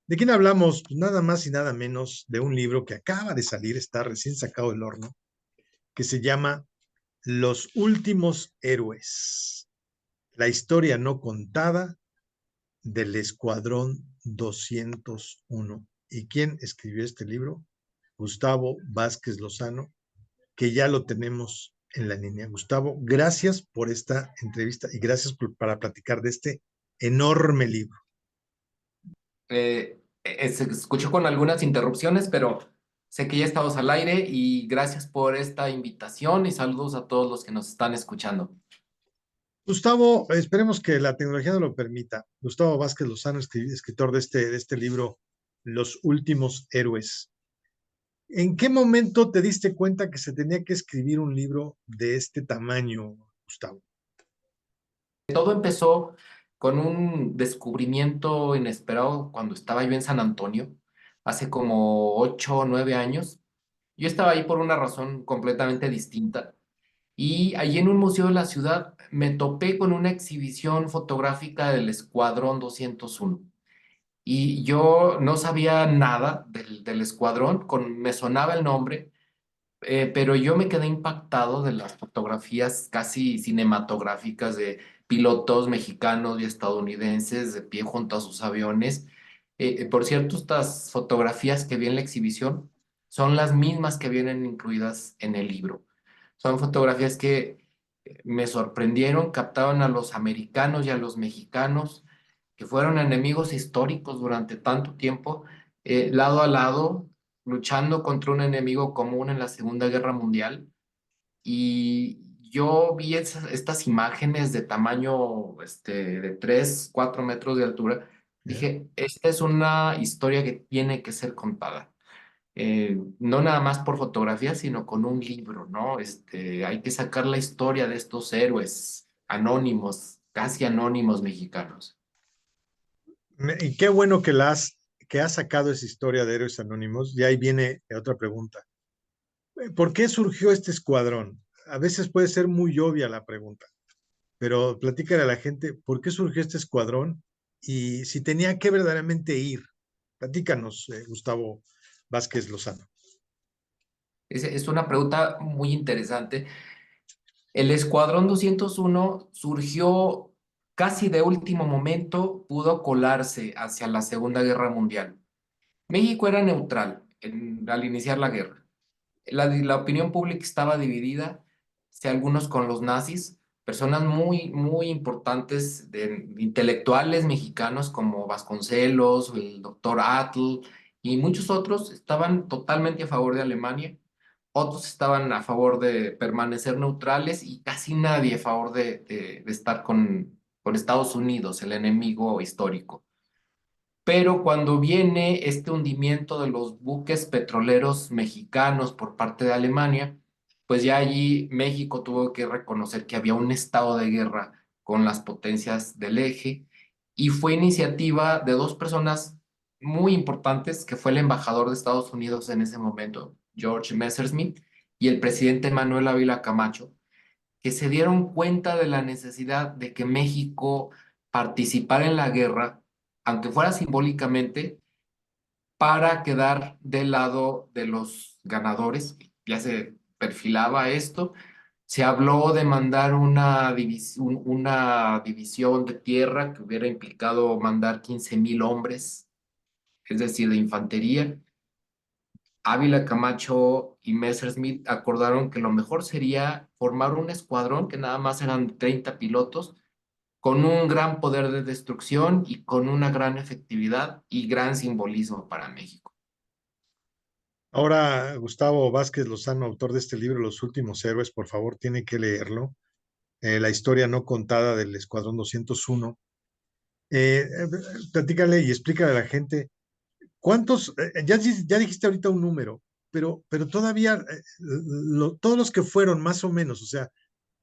¿De quién hablamos? Pues nada más y nada menos de un libro que acaba de salir, está recién sacado del horno, que se llama Los Últimos Héroes, la historia no contada del Escuadrón 201. ¿Y quién escribió este libro? Gustavo Vázquez Lozano, que ya lo tenemos en la línea. Gustavo, gracias por esta entrevista y gracias para platicar de este enorme libro. Se escuchó con algunas interrupciones, pero sé que ya estamos al aire y gracias por esta invitación y saludos a todos los que nos están escuchando. Gustavo, esperemos que la tecnología nos lo permita. Gustavo Vázquez Lozano, escritor de este libro, Los Últimos Héroes. ¿En qué momento te diste cuenta que se tenía que escribir un libro de este tamaño, Gustavo? Todo empezó con un descubrimiento inesperado cuando estaba yo en San Antonio, hace como 8 o 9 años. Yo estaba ahí por una razón completamente distinta. Y allí en un museo de la ciudad me topé con una exhibición fotográfica del Escuadrón 201. Y yo no sabía nada del escuadrón, me sonaba el nombre, pero yo me quedé impactado de las fotografías casi cinematográficas de pilotos mexicanos y estadounidenses de pie junto a sus aviones. Por cierto, estas fotografías que vi en la exhibición son las mismas que vienen incluidas en el libro. Son fotografías que me sorprendieron, captaban a los americanos y a los mexicanos, que fueron enemigos históricos durante tanto tiempo, lado a lado, luchando contra un enemigo común en la Segunda Guerra Mundial. Y yo vi estas imágenes de tamaño de 3 4 metros de altura. ¿Eh? Dije, esta es una historia que tiene que ser contada. No nada más por fotografía, sino con un libro, ¿no? Hay que sacar la historia de estos héroes anónimos, casi anónimos mexicanos. Y qué bueno que has sacado esa historia de Héroes Anónimos. Y ahí viene otra pregunta. ¿Por qué surgió este escuadrón? A veces puede ser muy obvia la pregunta, pero platícale a la gente por qué surgió este escuadrón y si tenía que verdaderamente ir. Platícanos, Gustavo Vázquez Lozano. Es una pregunta muy interesante. El Escuadrón 201 surgió casi de último momento, pudo colarse hacia la Segunda Guerra Mundial. México era neutral al iniciar la guerra. La opinión pública estaba dividida, si algunos con los nazis, personas muy, muy importantes, intelectuales mexicanos como Vasconcelos, el doctor Atl y muchos otros estaban totalmente a favor de Alemania, otros estaban a favor de permanecer neutrales y casi nadie a favor de estar con Estados Unidos, el enemigo histórico. Pero cuando viene este hundimiento de los buques petroleros mexicanos por parte de Alemania, pues ya allí México tuvo que reconocer que había un estado de guerra con las potencias del eje y fue iniciativa de dos personas muy importantes, que fue el embajador de Estados Unidos en ese momento, George Messerschmitt, y el presidente Manuel Ávila Camacho, que se dieron cuenta de la necesidad de que México participara en la guerra, aunque fuera simbólicamente, para quedar del lado de los ganadores. Ya se perfilaba esto. Se habló de mandar una división de tierra que hubiera implicado mandar 15,000 hombres, es decir, de infantería. Ávila Camacho y Messerschmitt acordaron que lo mejor sería formar un escuadrón que nada más eran 30 pilotos, con un gran poder de destrucción y con una gran efectividad y gran simbolismo para México. Ahora, Gustavo Vázquez Lozano, autor de este libro, Los Últimos Héroes, por favor, tiene que leerlo. La historia no contada del Escuadrón 201. Platícale y explícale a la gente cuántos, ya dijiste ahorita un número, pero todavía todos los que fueron más o menos, o sea,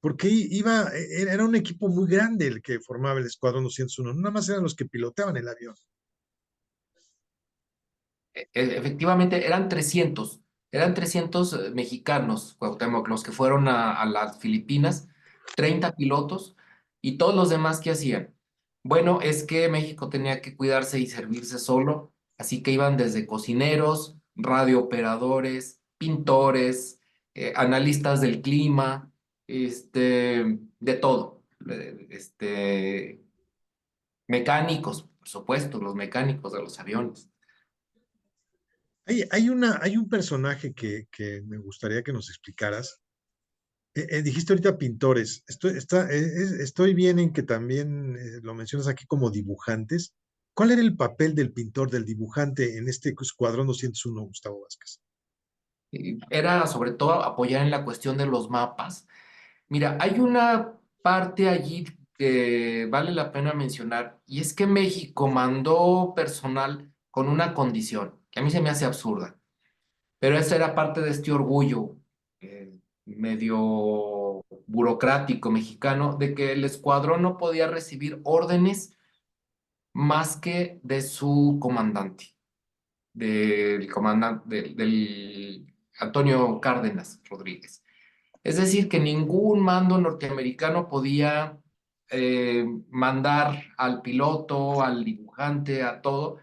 porque era un equipo muy grande el que formaba el Escuadrón 201, no nada más eran los que piloteaban el avión. Efectivamente, eran 300 mexicanos, Cuauhtémoc, los que fueron a las Filipinas, 30 pilotos y todos los demás que hacían. Bueno, es que México tenía que cuidarse y servirse solo. Así que iban desde cocineros, radiooperadores, pintores, analistas del clima, de todo. Mecánicos, por supuesto, los mecánicos de los aviones. Hay un personaje que me gustaría que nos explicaras. Dijiste ahorita pintores. Estoy bien en que también lo mencionas aquí como dibujantes. ¿Cuál era el papel del pintor, del dibujante en este Escuadrón 201, Gustavo Vázquez? Era sobre todo apoyar en la cuestión de los mapas. Mira, hay una parte allí que vale la pena mencionar, y es que México mandó personal con una condición, que a mí se me hace absurda, pero esa era parte de este orgullo medio burocrático mexicano de que el escuadrón no podía recibir órdenes más que de su comandante, del comandante, del Antonio Cárdenas Rodríguez. Es decir, que ningún mando norteamericano podía mandar al piloto, al dibujante, a todo,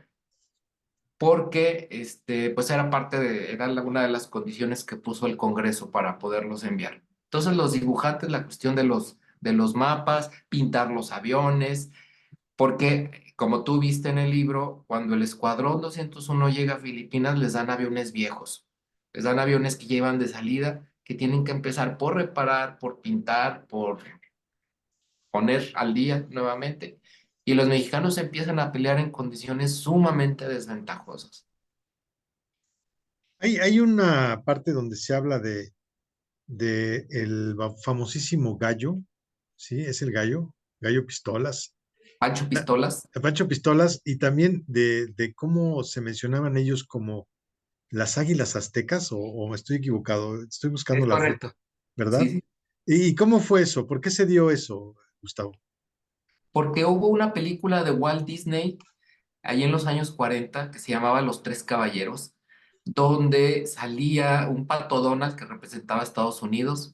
porque pues era era una de las condiciones que puso el Congreso para poderlos enviar. Entonces, los dibujantes, la cuestión de los mapas, pintar los aviones, porque como tú viste en el libro, cuando el Escuadrón 201 llega a Filipinas, les dan aviones viejos, les dan aviones que llevan de salida, que tienen que empezar por reparar, por pintar, por poner al día nuevamente. Y los mexicanos empiezan a pelear en condiciones sumamente desventajosas. Hay una parte donde se habla de famosísimo Gallo, ¿sí? Es el Gallo, Gallo Pistolas. Pancho La- Pistolas, Pancho Pistolas, y también de cómo se mencionaban ellos como las águilas aztecas, o me estoy equivocado, estoy buscando es la foto, correcto. Sí, ¿verdad? sí. ¿Y cómo fue eso? ¿Por qué se dio eso, Gustavo? Porque hubo una película de Walt Disney ahí en los años 40 que se llamaba Los Tres Caballeros, donde salía un pato Donald que representaba a Estados Unidos,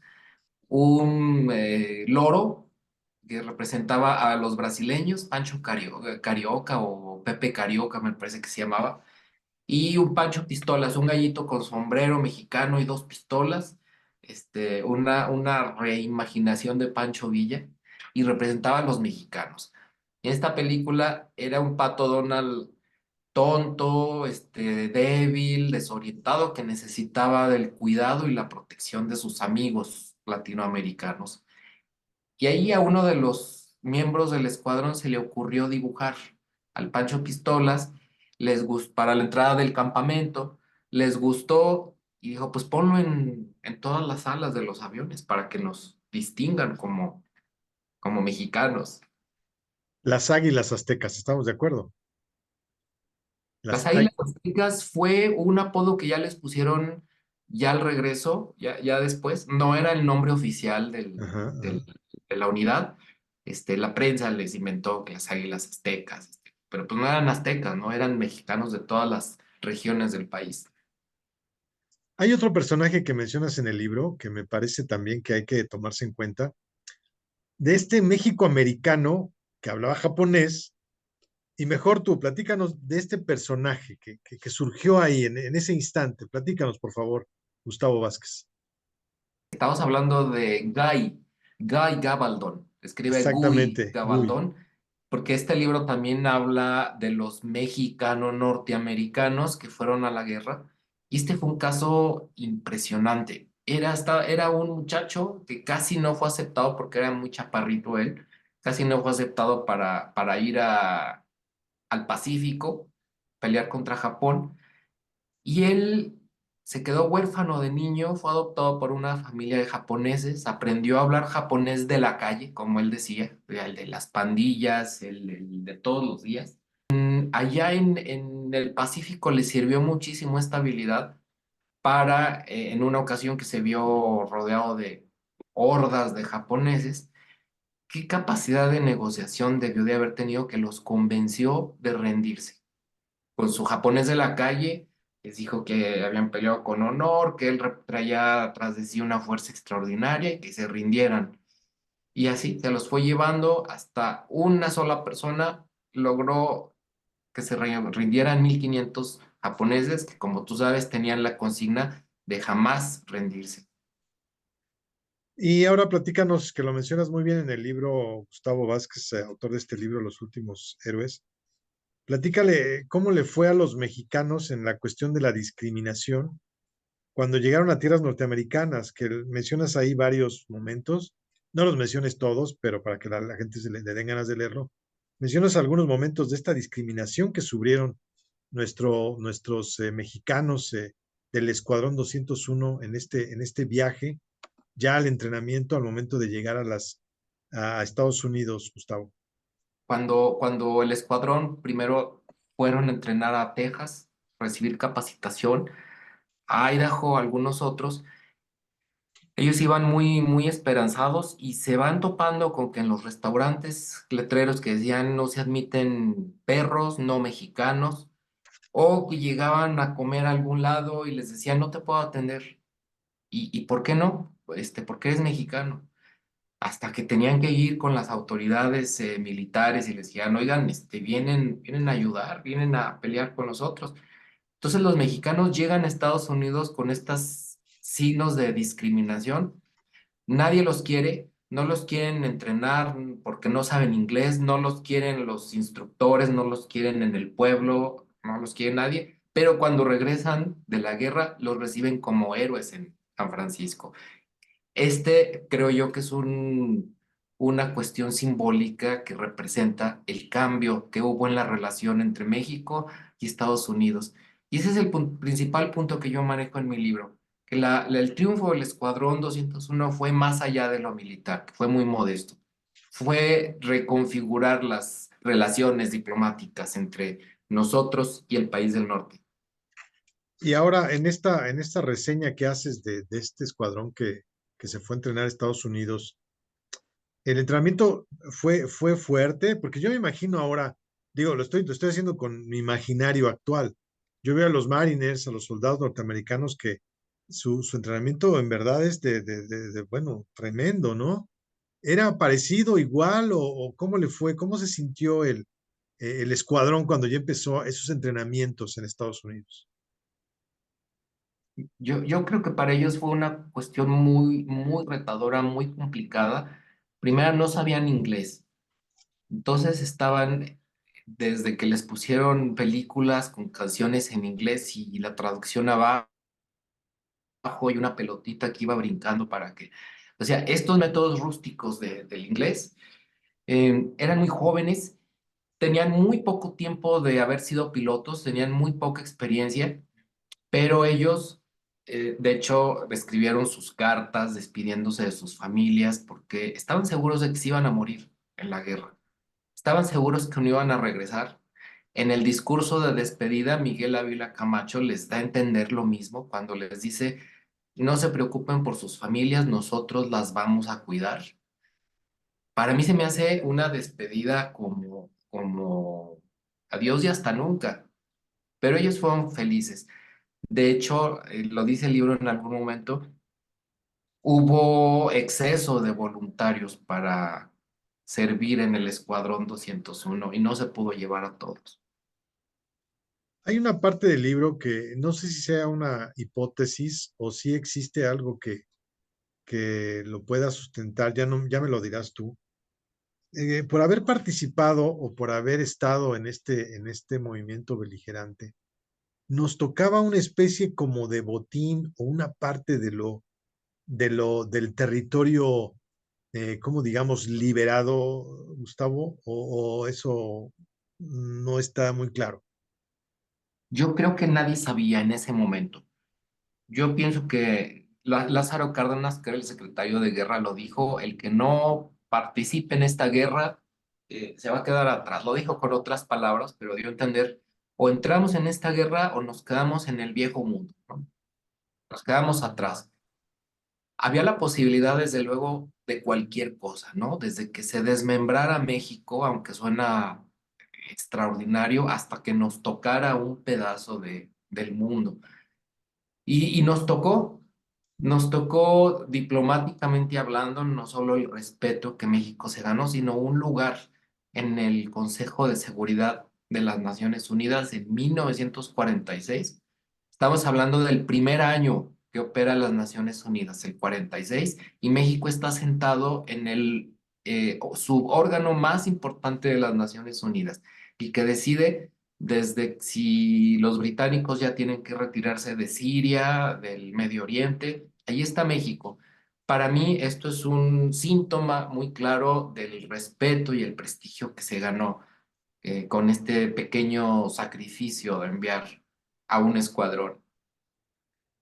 un loro que representaba a los brasileños, Carioca o Pepe Carioca me parece que se llamaba, y un Pancho Pistolas, un gallito con sombrero mexicano y dos pistolas, una reimaginación de Pancho Villa, y representaba a los mexicanos. En esta película era un pato Donald tonto, débil, desorientado, que necesitaba del cuidado y la protección de sus amigos latinoamericanos. Y ahí a uno de los miembros del escuadrón se le ocurrió dibujar al Pancho Pistolas, para la entrada del campamento, les gustó y dijo, pues ponlo en todas las alas de los aviones para que nos distingan como mexicanos. Las águilas aztecas, ¿estamos de acuerdo? Las Las Águilas águilas. Aztecas fue un apodo que ya les pusieron ya al regreso, ya después. No era el nombre oficial Ajá, ajá. de la unidad. La prensa les inventó que las Águilas Aztecas, pero pues no eran aztecas, no eran mexicanos de todas las regiones del país. Hay otro personaje que mencionas en el libro que me parece también que hay que tomarse en cuenta, de este México americano que hablaba japonés. Y mejor tú, platícanos de este personaje que surgió ahí en ese instante. Platícanos, por favor, Gustavo Vázquez. Estamos hablando de Guy Gabaldon. Escribe Guy Exactamente, Gui. Gabaldon, porque este libro también habla de los mexicanos norteamericanos que fueron a la guerra. Y este fue un caso impresionante. Era un muchacho que casi no fue aceptado porque era muy chaparrito él. Casi no fue aceptado para ir al Pacífico, pelear contra Japón. Y él se quedó huérfano de niño, fue adoptado por una familia de japoneses, aprendió a hablar japonés de la calle, como él decía, el de las pandillas, el de todos los días. Allá en el Pacífico le sirvió muchísimo esta habilidad para, en una ocasión que se vio rodeado de hordas de japoneses, qué capacidad de negociación debió de haber tenido que los convenció de rendirse con su japonés de la calle, les dijo que habían peleado con honor, que él traía atrás de sí una fuerza extraordinaria y que se rindieran. Y así se los fue llevando hasta una sola persona logró que se rindieran 1500 japoneses que, como tú sabes, tenían la consigna de jamás rendirse. Y ahora platícanos, que lo mencionas muy bien en el libro, Gustavo Vázquez, autor de este libro, Los últimos héroes. Platícale cómo le fue a los mexicanos en la cuestión de la discriminación cuando llegaron a tierras norteamericanas, que mencionas ahí varios momentos. No los menciones todos, pero para que la gente le den ganas de leerlo. Mencionas algunos momentos de esta discriminación que sufrieron nuestros mexicanos del Escuadrón 201 en este viaje, ya al entrenamiento al momento de llegar a Estados Unidos, Gustavo. Cuando el escuadrón primero fueron a entrenar a Texas, recibir capacitación, a Idaho, algunos otros, ellos iban muy esperanzados y se van topando con que en los restaurantes letreros que decían no se admiten perros no mexicanos, o que llegaban a comer a algún lado y les decían no te puedo atender. ¿Y por qué no? Porque eres mexicano. Hasta que tenían que ir con las autoridades militares y les decían, oigan, vienen a ayudar, vienen a pelear con nosotros. Entonces los mexicanos llegan a Estados Unidos con estos signos de discriminación. Nadie los quiere, no los quieren entrenar porque no saben inglés, no los quieren los instructores, no los quieren en el pueblo, no los quiere nadie, pero cuando regresan de la guerra los reciben como héroes en San Francisco. Creo yo que es una cuestión simbólica que representa el cambio que hubo en la relación entre México y Estados Unidos. Y ese es el principal punto que yo manejo en mi libro, que el triunfo del Escuadrón 201 fue más allá de lo militar, que fue muy modesto. Fue reconfigurar las relaciones diplomáticas entre nosotros y el país del norte. Y ahora, en esta reseña que haces de este escuadrón que se fue a entrenar a Estados Unidos, el entrenamiento fue fuerte, porque yo me imagino ahora, digo, lo estoy haciendo con mi imaginario actual. Yo veo a los Mariners, a los soldados norteamericanos que su entrenamiento en verdad es bueno, tremendo, ¿no? ¿Era parecido, igual, o cómo le fue? ¿Cómo se sintió el escuadrón cuando ya empezó esos entrenamientos en Estados Unidos? Yo creo que para ellos fue una cuestión muy retadora, muy complicada. Primero, no sabían inglés. Entonces estaban, desde que les pusieron películas con canciones en inglés y la traducción abajo y una pelotita que iba brincando para que, o sea, estos métodos rústicos del inglés, eran muy jóvenes, tenían muy poco tiempo de haber sido pilotos, tenían muy poca experiencia, pero ellos, de hecho, escribieron sus cartas despidiéndose de sus familias porque estaban seguros de que se iban a morir en la guerra. Estaban seguros que no iban a regresar. En el discurso de despedida, Miguel Ávila Camacho les da a entender lo mismo cuando les dice, no se preocupen por sus familias, nosotros las vamos a cuidar. Para mí se me hace una despedida como adiós y hasta nunca, pero ellos fueron felices. De hecho, lo dice el libro en algún momento, hubo exceso de voluntarios para servir en el Escuadrón 201 y no se pudo llevar a todos. Hay una parte del libro que no sé si sea una hipótesis o si existe algo que lo pueda sustentar, ya, no, ya me lo dirás tú. Por haber participado o por haber estado en este movimiento beligerante, nos tocaba una especie como de botín o una parte del territorio, como digamos, liberado, Gustavo, o eso no está muy claro. Yo creo que nadie sabía en ese momento. Yo pienso que Lázaro Cárdenas, que era el secretario de guerra, lo dijo, el que no participe en esta guerra se va a quedar atrás. Lo dijo con otras palabras, pero dio a entender, o entramos en esta guerra o nos quedamos en el viejo mundo, ¿no? Nos quedamos atrás. Había la posibilidad, desde luego, de cualquier cosa, ¿no? Desde que se desmembrara México, aunque suena extraordinario, hasta que nos tocara un pedazo del mundo. Y nos tocó diplomáticamente hablando, no solo el respeto que México se ganó, sino un lugar en el Consejo de Seguridad de las Naciones Unidas en 1946. Estamos hablando del primer año que opera las Naciones Unidas, el 46, y México está sentado en el subórgano más importante de las Naciones Unidas y que decide desde si los británicos ya tienen que retirarse de Siria, del Medio Oriente. Ahí está México. Para mí esto es un síntoma muy claro del respeto y el prestigio que se ganó con este pequeño sacrificio de enviar a un escuadrón.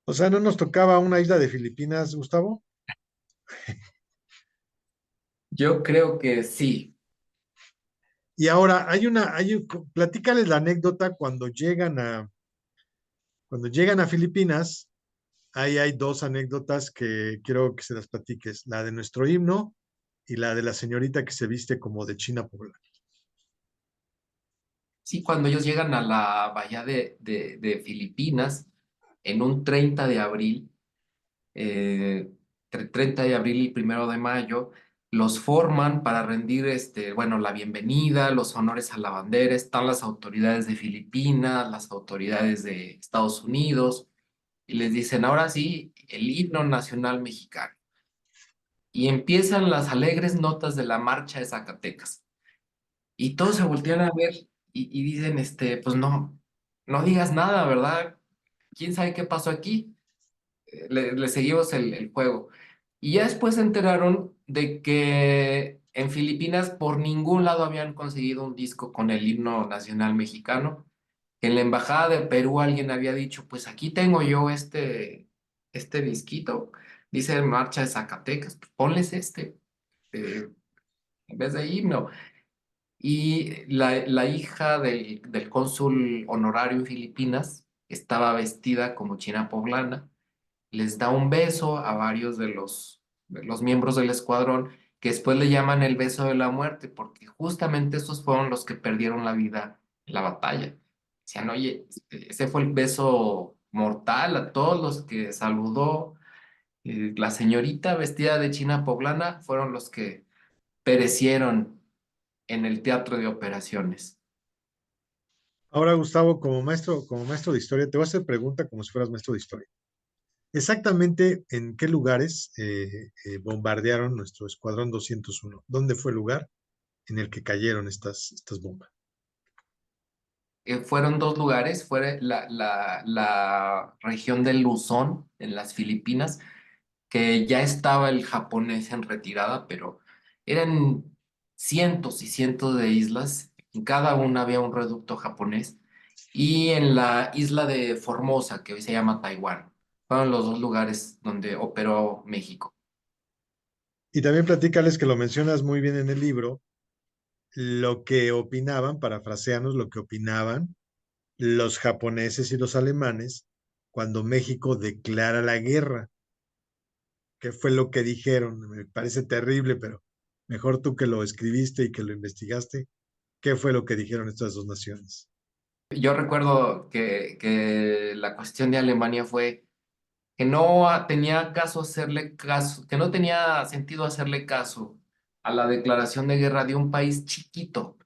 O sea, ¿no nos tocaba una isla de Filipinas, Gustavo? Yo creo que sí. Y ahora platícales la anécdota cuando llegan a Filipinas. Ahí hay dos anécdotas que quiero que se las platiques, la de nuestro himno y la de la señorita que se viste como de China poblana. Sí, cuando ellos llegan a la bahía de Filipinas en un 30 de abril, entre 30 de abril y 1 de mayo, los forman para rendir bueno, la bienvenida, los honores a la bandera. Están las autoridades de Filipinas, las autoridades de Estados Unidos, y les dicen, ahora sí, el himno nacional mexicano. Y empiezan las alegres notas de la marcha de Zacatecas. Y todos se voltean a ver y dicen, pues no, no digas nada, ¿verdad? ¿Quién sabe qué pasó aquí? Le seguimos el juego. Y ya después se enteraron de que en Filipinas por ningún lado habían conseguido un disco con el himno nacional mexicano. En la embajada de Perú alguien había dicho, pues aquí tengo yo este disquito, dice Marcha de Zacatecas, pues ponles eh, en vez de himno. Y la hija del cónsul honorario en Filipinas estaba vestida como china poblana, les da un beso a varios de los miembros del escuadrón, que después le llaman el beso de la muerte, porque justamente esos fueron los que perdieron la vida en la batalla. Decían, oye, ese fue el beso mortal a todos los que saludó la señorita vestida de china poblana, fueron los que perecieron en el teatro de operaciones. Ahora, Gustavo, como maestro de historia, te voy a hacer pregunta como si fueras maestro de historia. Exactamente en qué lugares bombardearon nuestro Escuadrón 201. ¿Dónde fue el lugar en el que cayeron estas bombas? Fueron dos lugares, fue la región de Luzón, en las Filipinas, que ya estaba el japonés en retirada, pero eran cientos y cientos de islas, en cada una había un reducto japonés, y en la isla de Formosa, que hoy se llama Taiwán, fueron los dos lugares donde operó México. Y también platícales que lo mencionas muy bien en el libro, lo que opinaban, parafraseanos, lo que opinaban los japoneses y los alemanes cuando México declara la guerra. ¿Qué fue lo que dijeron? Me parece terrible, pero mejor tú que lo escribiste y que lo investigaste, ¿qué fue lo que dijeron estas dos naciones? Yo recuerdo que la cuestión de Alemania fue que no tenía caso hacerle caso, que no tenía sentido hacerle caso a la declaración de guerra de un país chiquito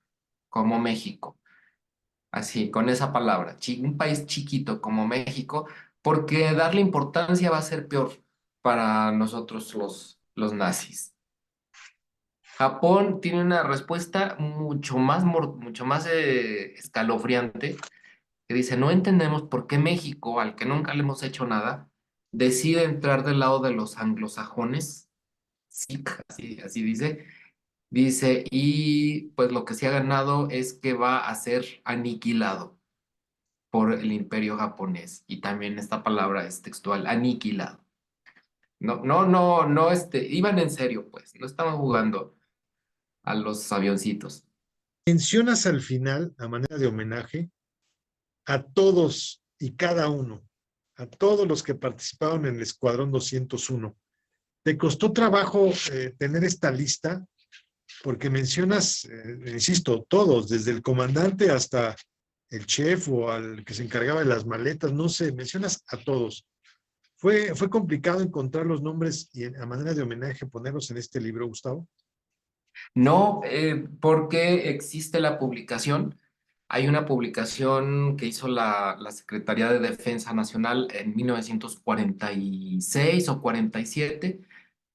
como México, así, con esa palabra, un país chiquito como México, porque darle importancia va a ser peor para nosotros los nazis. Japón tiene una respuesta mucho más escalofriante, que dice, no entendemos por qué México, al que nunca le hemos hecho nada, decide entrar del lado de los anglosajones, sí, así dice, y pues lo que se ha ganado es que va a ser aniquilado por el imperio japonés, y también esta palabra es textual, aniquilado. No, no, no, no, iban en serio, pues, no estaban jugando a los avioncitos. Mencionas al final, a manera de homenaje, a todos y cada uno, a todos los que participaron en el Escuadrón 201. ¿Te costó trabajo tener esta lista? Porque mencionas, insisto, todos, desde el comandante hasta el chef o al que se encargaba de las maletas, no sé, mencionas a todos. ¿Fue complicado encontrar los nombres y a manera de homenaje ponerlos en este libro, Gustavo? No, porque existe la publicación. Hay una publicación que hizo la Secretaría de Defensa Nacional en 1946 o 47,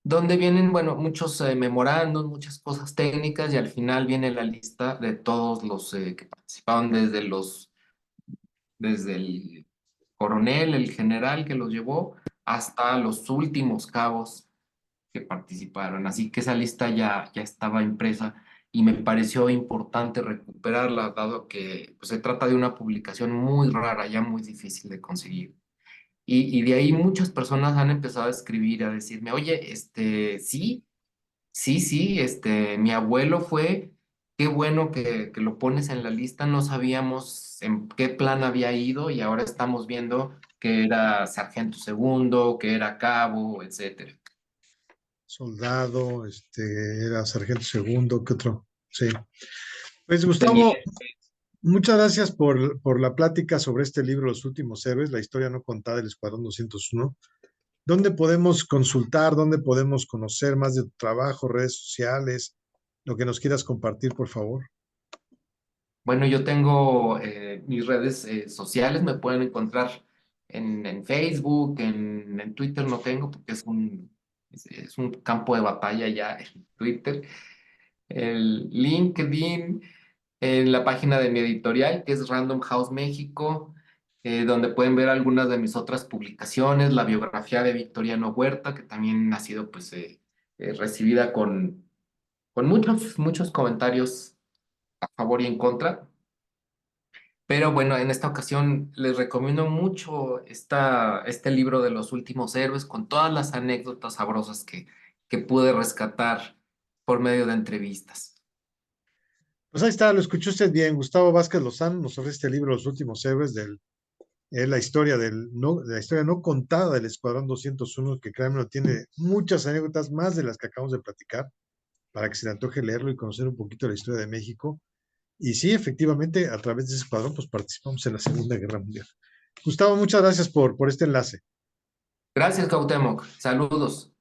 donde vienen, bueno, muchos memorandos, muchas cosas técnicas, y al final viene la lista de todos los que participaron, desde el coronel, el general que los llevó, hasta los últimos cabos que participaron. Así que esa lista ya estaba impresa y me pareció importante recuperarla, dado que pues, se trata de una publicación muy rara, ya muy difícil de conseguir. Y de ahí muchas personas han empezado a escribir, a decirme, oye, sí, sí, sí, mi abuelo fue, qué bueno que lo pones en la lista, no sabíamos en qué plan había ido y ahora estamos viendo que era sargento segundo, que era cabo, etcétera. Soldado, era sargento segundo, ¿qué otro? Sí. Pues Gustavo, Teniente. muchas gracias por la plática sobre este libro, Los Últimos Héroes, la historia no contada del Escuadrón 201. ¿Dónde podemos consultar? ¿Dónde podemos conocer más de tu trabajo, redes sociales? Lo que nos quieras compartir, por favor. Bueno, yo tengo mis redes sociales, me pueden encontrar en Facebook, en Twitter no tengo porque es un campo de batalla ya en Twitter, el LinkedIn, en la página de mi editorial que es Random House México, donde pueden ver algunas de mis otras publicaciones, la biografía de Victoriano Huerta, que también ha sido pues recibida con muchos comentarios a favor y en contra. Pero bueno, en esta ocasión les recomiendo mucho este libro de los últimos héroes con todas las anécdotas sabrosas que pude rescatar por medio de entrevistas. Pues ahí está, lo escuchó usted bien. Gustavo Vázquez Lozano nos ofrece este libro, Los Últimos Héroes, la historia de la historia no contada del Escuadrón 201, que créanme, tiene muchas anécdotas, más de las que acabamos de platicar, para que se le antoje leerlo y conocer un poquito la historia de México. Y sí, efectivamente, a través de ese escuadrón, pues participamos en la Segunda Guerra Mundial. Gustavo, muchas gracias por este enlace. Gracias, Cuauhtémoc. Saludos.